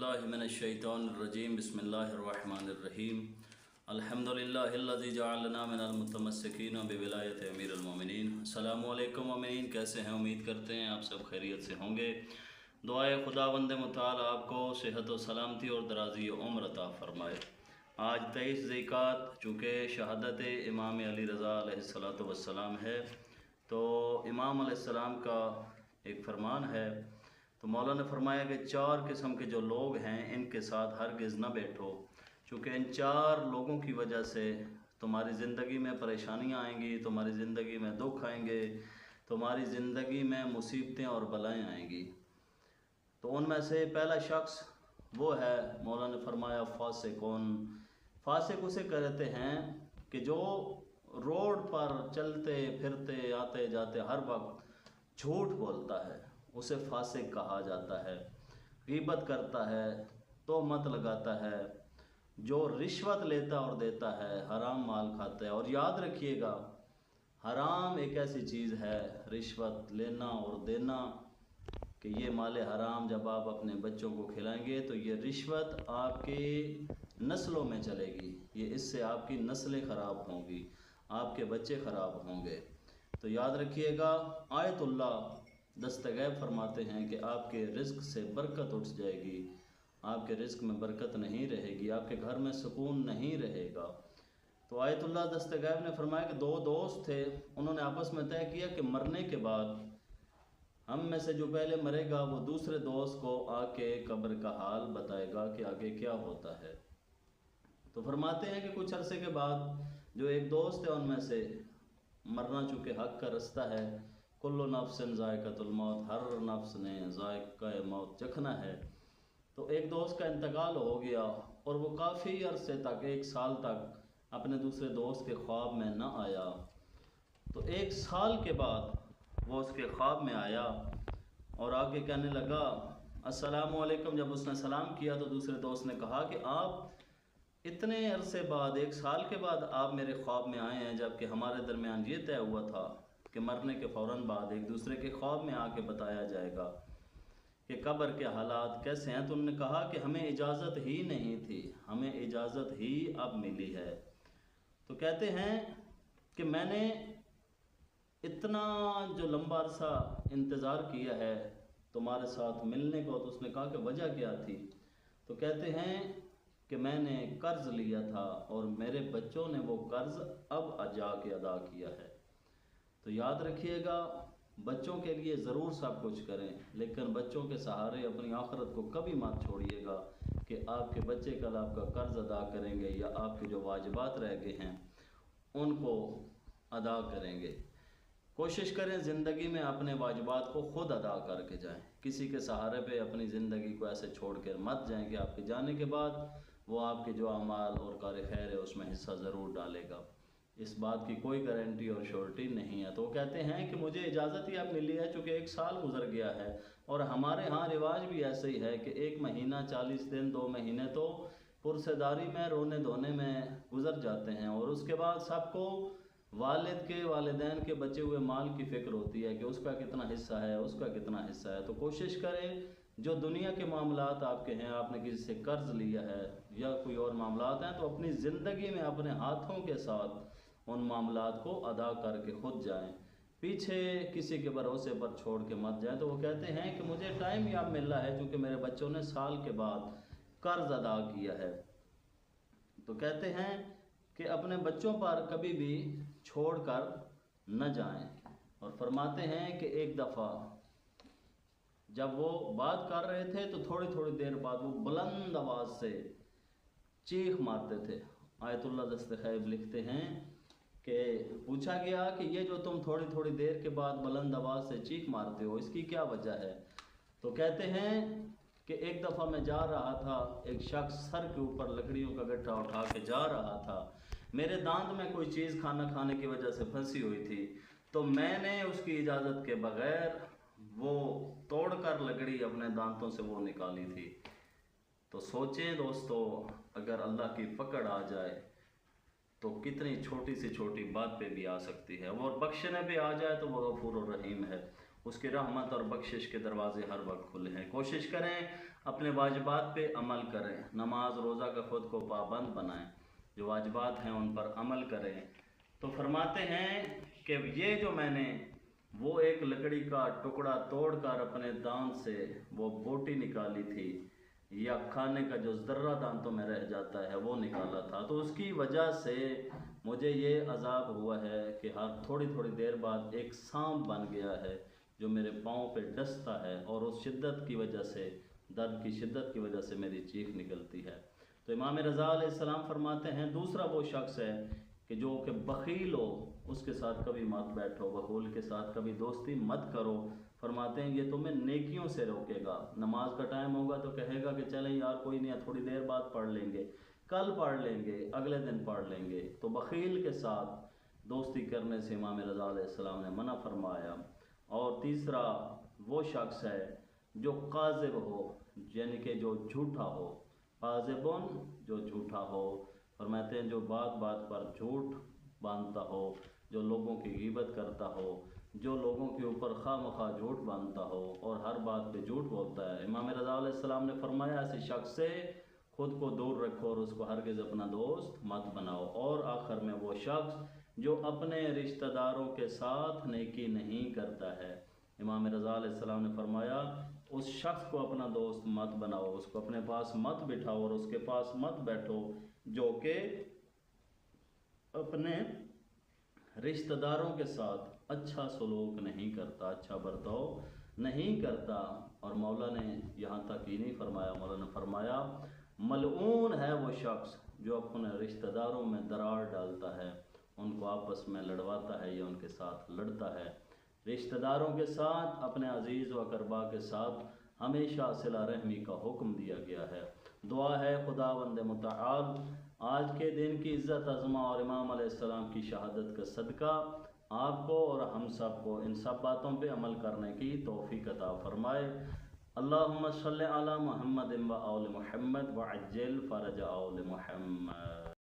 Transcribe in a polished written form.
मिनश्शैतानिर्रजीम बिस्मिल्लाहिर्रहमानिर्रहीम अल्हम्दुलिल्लाहिल्लज़ी जअलना मिनल मुतमस्सिकीन बिविलायत अमीरुल मोमिनीन। अस्सलामु अलैकुम मोमिनीन, कैसे हैं? उम्मीद करते हैं आप सब खैरियत से होंगे। दुआए खुदावंद मुताल आपको सेहत व सलामती और दराज़ी उम्र अता फ़रमाए। आज 23 ज़िलक़ात चूँकि शहादत इमाम अली रज़ा अलैहिस्सलातु वस्सलाम है, तो इमाम अलैहिस्सलाम का एक फ़रमान है। तो मौला ने फरमाया कि 4 किस्म के जो लोग हैं इनके साथ हरगिज़ न बैठो, चूँकि इन 4 लोगों की वजह से तुम्हारी ज़िंदगी में परेशानियां आएंगी, तुम्हारी ज़िंदगी में दुख आएंगे, तुम्हारी ज़िंदगी में मुसीबतें और बलाएं आएंगी। तो उनमें से पहला शख्स वो है, मौला ने फरमाया फासिकुन। फासिक उसे कहते हैं कि जो रोड पर चलते फिरते आते जाते हर वक्त झूठ बोलता है, उसे फासिक कहा जाता है। गीबत करता है, तोहमत लगाता है, जो रिश्वत लेता और देता है, हराम माल खाता है। और याद रखिएगा, हराम एक ऐसी चीज़ है, रिश्वत लेना और देना, कि ये माल हराम जब आप अपने बच्चों को खिलाएंगे तो ये रिश्वत आपकी नस्लों में चलेगी, ये इससे आपकी नस्लें ख़राब होंगी, आपके बच्चे ख़राब होंगे। तो याद रखिएगा, आयतुल्लाह दस्तगैब फरमाते हैं कि आपके रिज़्क़ से बरकत उठ जाएगी, आपके रिज़्क़ में बरकत नहीं रहेगी, आपके घर में सुकून नहीं रहेगा। तो आयतुल्लाह दस्तगैब ने फरमाया कि 2 दोस्त थे, उन्होंने आपस में तय किया कि मरने के बाद हम में से जो पहले मरेगा वो दूसरे दोस्त को आके कब्र का हाल बताएगा कि आगे क्या होता है। तो फरमाते हैं कि कुछ अरसे के बाद जो एक दोस्त है उनमें से, मरना चूँकि हक़ का रास्ता है, कुल्लु नफ्सिन ज़ायक़तुल मौत, हर नफ्स ने ज़ायक़ा मौत चखना है। तो एक दोस्त का इंतकाल हो गया और वो काफ़ी अरसे तक, 1 साल तक अपने दूसरे दोस्त के ख्वाब में न आया। तो 1 साल के बाद वो उसके ख्वाब में आया और आगे कहने लगा अस्सलामु अलैकुम। जब उसने सलाम किया तो दूसरे दोस्त ने कहा कि आप इतने अरसे बाद, 1 साल के बाद आप मेरे ख्वाब में आए हैं, जबकि हमारे दरमियान ये तय हुआ था कि मरने के फ़ौरन बाद एक दूसरे के ख्वाब में आके बताया जाएगा कि कब्र के हालात कैसे हैं। तो उन्होंने कहा कि हमें इजाज़त ही नहीं थी, हमें इजाज़त ही अब मिली है। तो कहते हैं कि मैंने इतना जो लंबा अरसा इंतज़ार किया है तुम्हारे साथ मिलने को। तो उसने कहा कि वजह क्या थी? तो कहते हैं कि मैंने कर्ज़ लिया था और मेरे बच्चों ने वो कर्ज़ अब जाके अदा किया है। तो याद रखिएगा, बच्चों के लिए ज़रूर सब कुछ करें, लेकिन बच्चों के सहारे अपनी आखिरत को कभी मत छोड़िएगा कि आपके बच्चे कल आपका कर्ज़ अदा करेंगे या आपके जो वाजिबात रह गए हैं उनको अदा करेंगे। कोशिश करें ज़िंदगी में अपने वाजिबात को ख़ुद अदा करके जाएं, किसी के सहारे पे अपनी ज़िंदगी को ऐसे छोड़ कर मत जाएं कि आपके जाने के बाद वो आपके जो अमाल और कार खैर है उसमें हिस्सा ज़रूर डालेगा। इस बात की कोई गारंटी और श्योरिटी नहीं है। तो वो कहते हैं कि मुझे इजाज़त ही अब मिली है, चूँकि 1 साल गुजर गया है और हमारे यहाँ रिवाज भी ऐसे ही है कि 1 महीना 40 दिन 2 महीने तो पुरसेदारी में, रोने धोने में गुजर जाते हैं, और उसके बाद सबको वालिद के, वालिदैन के बचे हुए माल की फ़िक्र होती है कि उसका कितना हिस्सा है, उसका कितना हिस्सा है। तो कोशिश करें, जो दुनिया के मामलात आपके हैं, आपने किसी से कर्ज़ लिया है या कोई और मामलात हैं, तो अपनी ज़िंदगी में अपने हाथों के साथ उन मामलात को अदा करके खुद जाएं, पीछे किसी के भरोसे पर छोड़ के मत जाएं। तो वो कहते हैं कि मुझे टाइम ही अब मिला है, चूँकि मेरे बच्चों ने साल के बाद कर्ज़ अदा किया है। तो कहते हैं कि अपने बच्चों पर कभी भी छोड़कर न जाएं, और फरमाते हैं कि एक दफ़ा जब वो बात कर रहे थे तो थोड़ी थोड़ी देर बाद वो बुलंद आवाज़ से चीख मारते थे। आयतुल्लाह दस्तगैब लिखते हैं कि पूछा गया कि ये जो तुम थोड़ी थोड़ी देर के बाद बुलंद आवाज़ से चीख मारते हो, इसकी क्या वजह है? तो कहते हैं कि एक दफ़ा मैं जा रहा था, एक शख्स सर के ऊपर लकड़ियों का गट्ठा उठा के जा रहा था, मेरे दांत में कोई चीज़ खाना खाने की वजह से फंसी हुई थी, तो मैंने उसकी इजाज़त के बग़ैर वो तोड़कर लकड़ी अपने दांतों से वो निकाली थी। तो सोचें दोस्तों, अगर अल्लाह की पकड़ आ जाए तो कितनी छोटी से छोटी बात पे भी आ सकती है, और बख्शने पे आ जाए तो वो गफूर रहीम है, उसकी रहमत और बख्शिश के दरवाजे हर वक्त खुले हैं। कोशिश करें اپنے واجبات پہ عمل کریں، نماز روزہ کا خود کو پابند بنائیں، جو واجبات ہیں ان پر عمل کریں۔ تو فرماتے ہیں کہ یہ جو میں نے وہ ایک لکڑی کا ٹکڑا توڑ کر اپنے دانت سے وہ بوٹی نکالی تھی، یا کھانے کا جو ذرہ دانتوں میں رہ جاتا ہے وہ نکالا تھا، تو اس کی وجہ سے مجھے یہ عذاب ہوا ہے کہ ہر تھوڑی تھوڑی دیر بعد ایک سانپ بن گیا ہے جو میرے پاؤں پہ ڈستا ہے، اور اس شدت کی وجہ سے، درد کی شدت کی وجہ سے میری چیخ نکلتی ہے۔ تو امام رضا علیہ السلام فرماتے ہیں دوسرا وہ شخص ہے کہ جو کہ بخیل ہو، اس کے ساتھ کبھی مت بیٹھو، بخیل کے ساتھ کبھی دوستی مت کرو۔ فرماتے ہیں یہ تمہیں نیکیوں سے روکے گا، نماز کا ٹائم ہوگا تو کہے گا کہ چلیں یار کوئی نہیں، تھوڑی دیر بعد پڑھ لیں گے، کل پڑھ لیں گے، اگلے دن پڑھ لیں گے۔ تو بخیل کے ساتھ دوستی کرنے سے امام رضا علیہ السلام نے منع فرمایا۔ اور تیسرا وہ شخص ہے جو قاذب ہو، یعنی کہ جو جھوٹا ہو، قاذبون جو جھوٹا ہو، فرماتے ہیں جو بات بات پر جھوٹ باندھتا ہو، جو لوگوں کی غیبت کرتا ہو، جو لوگوں کے اوپر خواہ مخواہ جھوٹ باندھتا ہو اور ہر بات پہ جھوٹ بولتا ہے۔ امام رضا علیہ السلام نے فرمایا ایسے شخص سے خود کو دور رکھو اور اس کو ہرگز اپنا دوست مت بناؤ۔ اور آخر میں وہ شخص جو اپنے رشتہ داروں کے ساتھ نیکی نہیں کرتا ہے، امام رضا علیہ السلام نے فرمایا اس شخص کو اپنا دوست مت بناؤ، اس کو اپنے پاس مت بٹھاؤ اور اس کے پاس مت بیٹھو جو کہ اپنے رشتہ داروں کے ساتھ اچھا سلوک نہیں کرتا، اچھا برتاؤ نہیں کرتا۔ اور مولا نے یہاں تک ہی نہیں فرمایا، مولا نے فرمایا ملعون ہے وہ شخص جو اپنے رشتہ داروں میں درار ڈالتا ہے، ان کو آپس میں لڑواتا ہے یا ان کے ساتھ لڑتا ہے۔ رشتہ داروں کے ساتھ، اپنے عزیز و اقربا کے ساتھ ہمیشہ صلہ رحمی کا حکم دیا گیا ہے۔ دعا ہے خداوند متعال آج کے دن کی عزت عظمہ اور امام علیہ السلام کی شہادت کا صدقہ آپ کو اور ہم سب کو ان سب باتوں پہ عمل کرنے کی توفیق عطا فرمائے۔ اللہم صلی علی محمد و آل محمد وعجل فرج آل محمد۔